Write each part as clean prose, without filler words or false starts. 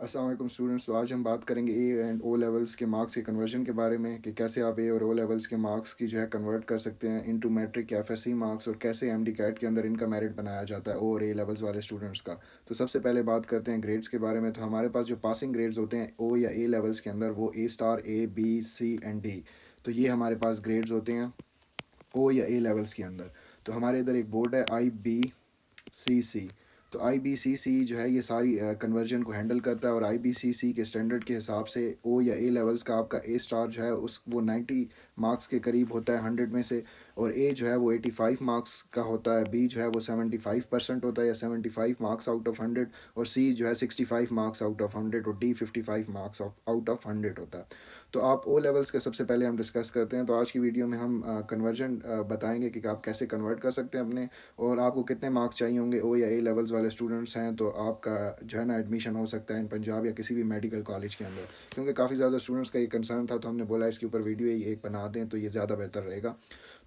अस्सलाम वालेकुम स्टूडेंट्स। तो आज हम बात करेंगे ए एंड ओ लेवल्स के मार्क्स के कन्वर्जन के बारे में कि कैसे आप ए और ओ लेवल्स के मार्क्स की जो है कन्वर्ट कर सकते हैं इनटू मैट्रिक या एफएससी मार्क्स, और कैसे एमडी कैट के अंदर इनका मेरिट बनाया जाता है ओ और ए लेवल्स वाले स्टूडेंट्स का। तो सबसे पहले बात करते हैं ग्रेड्स के बारे में। तो हमारे पास जो पासिंग ग्रेड्स होते हैं ओ या ए लेवल्स के अंदर, वो A star, A B C and D. तो ये हमारे पास ग्रेड्स होते हैं ओ या ए लेवल्स के अंदर। तो हमारे इधर एक बोर्ड है IBCC। तो IBCC जो है ये सारी कन्वर्जन को हैंडल करता है, और IBCC के स्टैंडर्ड के हिसाब से ओ या ए लेवल्स का आपका ए स्टार जो है उस वो 90 मार्क्स के करीब होता है 100 में से, और ए जो है वो 85 मार्क्स का होता है, बी जो है वो 75% होता है या 75 मार्क्स आउट ऑफ 100, और सी जो है 65 मार्क्स आउट ऑफ 100, और डी 55 मार्क्स आउट ऑफ 100 होता है। तो आप ओ लेवल्स के सबसे पहले हम डिस्कस करते हैं। तो आज की वीडियो में हम कन्वर्जन बताएंगे कि आप कैसे कन्वर्ट कर सकते हैं अपने, और आपको कितने मार्क्स चाहिए होंगे। ओ या ए लेवल्स वाले स्टूडेंट्स हैं तो आपका जो है ना एडमिशन हो सकता है इन पंजाब या किसी भी मेडिकल कॉलेज के अंदर, क्योंकि काफ़ी ज़्यादा स्टूडेंट्स का ये कंसर्न था, तो हमने बोला इसके ऊपर वीडियो ही एक बना दें तो ये ज़्यादा बेहतर रहेगा।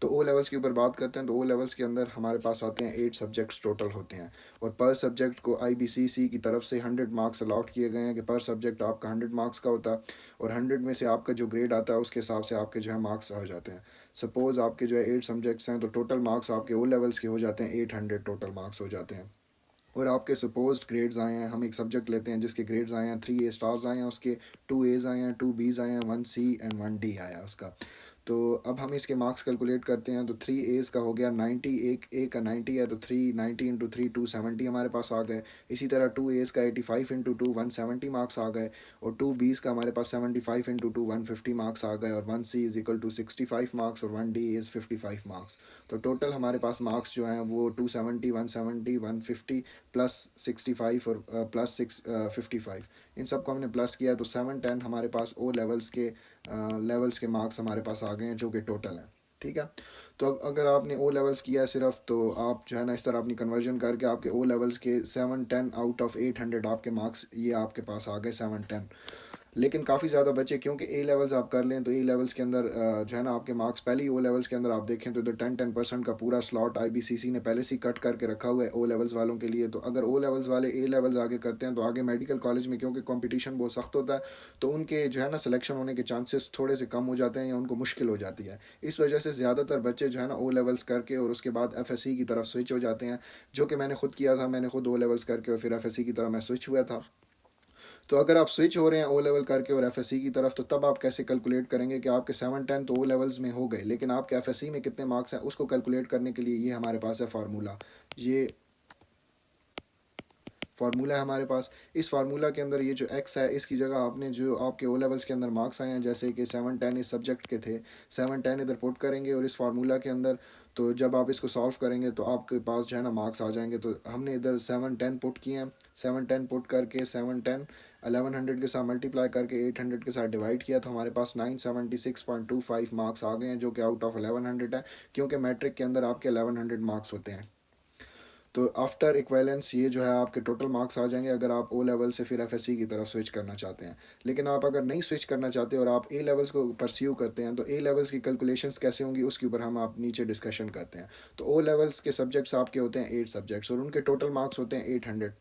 तो ओ लेवल्स के ऊपर बात करते हैं। तो ओ लेवल्स के अंदर हमारे पास आते हैं 8 सब्जेक्ट्स टोटल होते हैं, और पर सब्जेक्ट को IBCC की तरफ से 100 मार्क्स अलॉट किए गए हैं कि पर सब्जेक्ट आपका 100 मार्क्स का होता है, और 100 में से आपका जो ग्रेड आता है उसके हिसाब से आपके जो है मार्क्स आ जाते हैं। सपोज़ आपके जो है 8 सब्जेक्ट्स हैं, तो टोटल मार्क्स आपके ओ लेवल्स के हो जाते हैं 800 टोटल मार्क्स हो जाते हैं। और आपके सपोज्ड ग्रेड्स आए हैं, हम एक सब्जेक्ट लेते हैं जिसके ग्रेड्स आए हैं 3 ए स्टार्स आए हैं, उसके 2 एज़ आए हैं, 2 बीज़ आए हैं, 1 सी एंड 1 डी आया उसका। तो अब हम इसके मार्क्स कैलकुलेट करते हैं। तो 3 एज़ का हो गया 90, एक ए का 90 है तो 390 इंटू 3 270 हमारे पास आ गए। इसी तरह 2 एज़ का 85 इंटू 2 170 मार्क्स आ गए, और 2 बीज़ का हमारे पास 75 इंटू 2 150 मार्क्स आ गए, और 1 सी इज़ इक्वल टू 65 मार्क्स, और 1 डी इज़ 55 मार्क्स। तो टोटल हमारे पास मार्क्स जो हैं वो 270 170 150 प्लस 65 और प्लस 55, इन सबको हमने प्लस किया तो 710 हमारे पास ओ लेवल्स के मार्क्स हमारे पास आ गए हैं जो कि टोटल हैं। ठीक है। तो अब अगर आपने ओ लेवल्स किया है सिर्फ, तो आप जो है ना इस तरह अपनी कन्वर्जन करके आपके ओ लेवल्स के 710 आउट ऑफ 800 आपके मार्क्स ये आपके पास आ गए 710। लेकिन काफ़ी ज़्यादा बचे, क्योंकि ए लेवल्स आप कर लें तो ए लेवल्स के अंदर जो है ना आपके मार्क्स पहले ही ओ लेवल्स के अंदर आप देखें तो इधर 10% का पूरा स्लॉट IBCC ने पहले से ही कट करके रखा हुआ है ओ लेवल्स वालों के लिए। तो अगर ओ लेवल्स वाले ए लेवल्स आगे करते हैं तो आगे मेडिकल कॉलेज में, क्योंकि कंपटीशन बहुत सख्त होता है, तो उनके जो है ना सिलेक्शन होने के चांसेस थोड़े से कम हो जाते हैं या उनको मुश्किल हो जाती है। इस वजह से ज़्यादातर बच्चे जो है ना ओ लेवल्स करके और उसके बाद FSC की तरफ स्विच हो जाते हैं, जो कि मैंने खुद किया था। मैंने खुद ओ लेवल्स करके और फिर FSC की तरफ मैं स्विच हुआ था। तो अगर आप स्विच हो रहे हैं ओ लेवल करके और एफएससी की तरफ, तो तब आप कैसे कैलकुलेट करेंगे कि आपके 710 तो ओ लेवल्स में हो गए, लेकिन आपके एफएससी में कितने मार्क्स हैं उसको कैलकुलेट करने के लिए ये हमारे पास है फार्मूला। ये फार्मूला है हमारे पास। इस फार्मूला के अंदर ये जो एक्स है इसकी जगह आपने जो आपके ओ लेवल्स के अंदर मार्क्स आए हैं, जैसे कि 710 इस सब्जेक्ट के थे, 710 इधर पुट करेंगे और इस फार्मूला के अंदर। तो जब आप इसको सॉल्व करेंगे तो आपके पास जो है ना मार्क्स आ जाएंगे। तो हमने इधर 710 पुट किए हैं, 710 पुट करके 710 1100 के साथ मल्टीप्लाई करके 800 के साथ डिवाइड किया, तो हमारे पास 976.25 मार्क्स आ गए हैं, जो कि आउट ऑफ 1100 है, क्योंकि मैट्रिक के अंदर आपके 1100 मार्क्स होते हैं। तो आफ्टर इक्वेलेंस ये जो है आपके टोटल मार्क्स आ जाएंगे अगर आप ओ लेवल से फिर एफएससी की तरफ स्विच करना चाहते हैं। लेकिन आप अगर नहीं स्विच करना चाहते और आप ए लेवल्स को परस्यू करते हैं, तो ए लेवल्स की कैलकुलेशंस कैसे होंगी उसके ऊपर हम आप नीचे डिस्कशन करते हैं। तो ओ लेवल्स के सब्जेक्ट्स आपके होते हैं 8 सब्जेक्ट्स, और उनके टोटल मार्क्स होते हैं 800।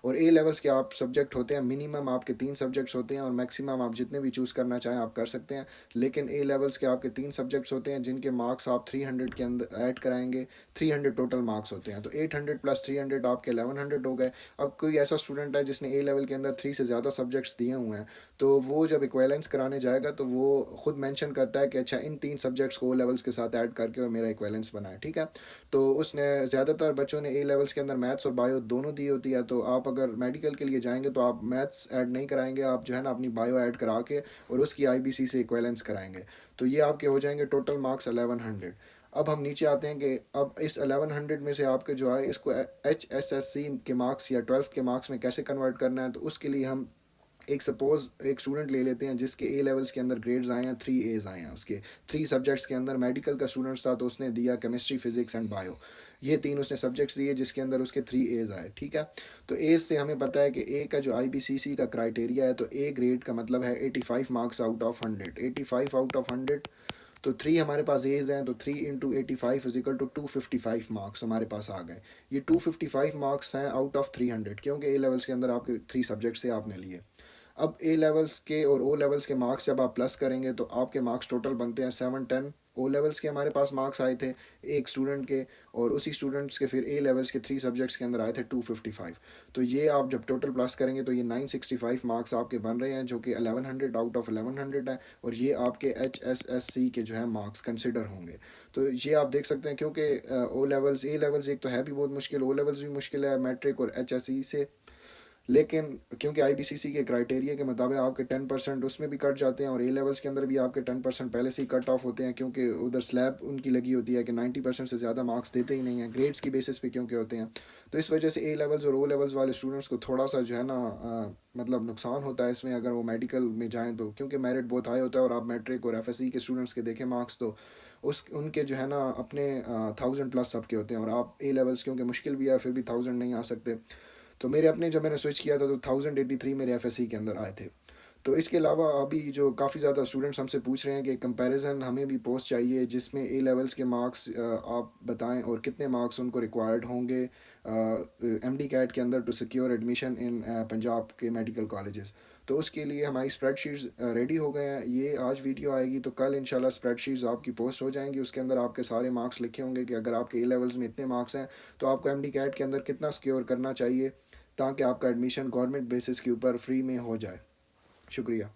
और ए लेवल्स के आप सब्जेक्ट होते हैं मिनिमम आपके 3 सब्जेक्ट्स होते हैं, और मैक्सिमम आप जितने भी चूज़ करना चाहें आप कर सकते हैं। लेकिन ए लेवल्स के आपके 3 सब्जेक्ट्स होते हैं जिनके मार्क्स आप 300 के अंदर ऐड कराएंगे। 300 टोटल मार्क्स होते हैं, तो 800 प्लस 300 आपके 1100 हो गए। अब कोई ऐसा स्टूडेंट है जिसने ए लेवल के अंदर 3 से ज़्यादा सब्जेक्ट्स दिए हुए हैं, तो वो जब इक्वेलेंस कराने जाएगा तो वो खुद मेंशन करता है कि अच्छा इन 3 सब्जेक्ट्स को ओ लेवल्स के साथ ऐड करके और मेरा इक्वेलेंस बना है। ठीक है। तो उसने ज़्यादातर बच्चों ने ए लेवल्स के अंदर मैथ्स और बायो दोनों दी होती है, तो आप अगर मेडिकल के लिए जाएंगे तो आप मैथ्स ऐड नहीं कराएंगे, आप जो है ना अपनी बायो ऐड करा के और उसकी IBC से इक्वेलेंस कराएंगे। तो ये आपके हो जाएंगे टोटल मार्क्स 1100। अब हम नीचे आते हैं कि अब इस 1100 में से आपके जो है इसको HSSC के मार्क्स या 12th के मार्क्स में कैसे कन्वर्ट करना है। तो उसके लिए हम एक सपोज एक स्टूडेंट ले लेते हैं जिसके ए लेवल्स के अंदर ग्रेड्स आए हैं 3 एज आए हैं, उसके 3 सब्जेक्ट्स के अंदर। मेडिकल का स्टूडेंट्स था तो उसने दिया केमिस्ट्री, फिजिक्स एंड बायो, ये 3 उसने सब्जेक्ट्स दिए जिसके अंदर उसके 3 एज आए। ठीक है। तो एज से हमें पता है कि ए का जो IBCC का क्राइटेरिया है, तो ए ग्रेड का मतलब है 85 marks out of 100, 85 out of 100। तो 3 हमारे पास एज हैं, तो 3 इंटू 85 इजिकल टू 255 मार्क्स हमारे पास आ गए। ये 255 मार्क्स हैं आउट ऑफ 300, क्योंकि ए लेवल्स के अंदर आपके 3 सब्जेक्ट्स से आपने लिए। अब ए लेवल्स के और ओ लेवल्स के मार्क्स जब आप प्लस करेंगे तो आपके मार्क्स टोटल बनते हैं 710। ओ लेवल्स के हमारे पास मार्क्स आए थे एक स्टूडेंट के, और उसी स्टूडेंट्स के फिर ए लेवल्स के 3 सब्जेक्ट्स के अंदर आए थे 255। तो ये आप जब टोटल प्लस करेंगे तो ये 965 मार्क्स आपके बन रहे हैं, जो कि 1100 आउट ऑफ 1100 है, और ये आपके HSSC के जो है मार्क्स कंसिडर होंगे। तो ये आप देख सकते हैं, क्योंकि ओ लेवल्स ए लेवल्स एक तो है भी बहुत मुश्किल, ओ लेवल्स भी मुश्किल है मैट्रिक और HSE से, लेकिन क्योंकि आईबीसीसी के क्राइटेरिया के मुताबिक आपके 10% उसमें भी कट जाते हैं, और ए लेवल्स के अंदर भी आपके 10% पहले से ही कट ऑफ होते हैं, क्योंकि उधर स्लैब उनकी लगी होती है कि 90% से ज़्यादा मार्क्स देते ही नहीं हैं, ग्रेड्स की बेसिस पे क्योंकि होते हैं। तो इस वजह से ए लेवल्स और ओ लेवल्स वाले स्टूडेंट्स को थोड़ा सा जो है ना मतलब नुकसान होता है इसमें, अगर वो मेडिकल में जाएँ तो, क्योंकि मेरिट बहुत हाई होता है। और आप मैट्रिक और एफएससी के स्टूडेंट्स के देखें मार्क्स, तो उस उनके जो है ना अपने 1000+ सबके होते हैं, और आप ए लेवल्स क्योंकि मुश्किल भी है फिर भी 1000 नहीं आ सकते। तो मेरे अपने जब मैंने स्विच किया था तो 1083 मेरे एफएससी के अंदर आए थे। तो इसके अलावा अभी जो काफ़ी ज़्यादा स्टूडेंट्स हमसे पूछ रहे हैं कि कंपैरिजन हमें भी पोस्ट चाहिए जिसमें ए लेवल्स के मार्क्स आप बताएं और कितने मार्क्स उनको रिक्वायर्ड होंगे एमडी कैट के अंदर to secure admission in Punjab के मेडिकल कॉलेजेस। तो उसके लिए हमारी स्प्रेडशीट्स रेडी हो गए हैं। ये आज वीडियो आएगी तो कल इंशाल्लाह स्प्रेडशीट्स आपकी पोस्ट हो जाएंगी, उसके अंदर आपके सारे मार्क्स लिखे होंगे कि अगर आपके ए लेवल्स में इतने मार्क्स हैं तो आपको एमडी कैट के अंदर कितना सिक्योर करना चाहिए ताकि आपका एडमिशन गवर्नमेंट बेसिस के ऊपर फ्री में हो जाए। शुक्रिया।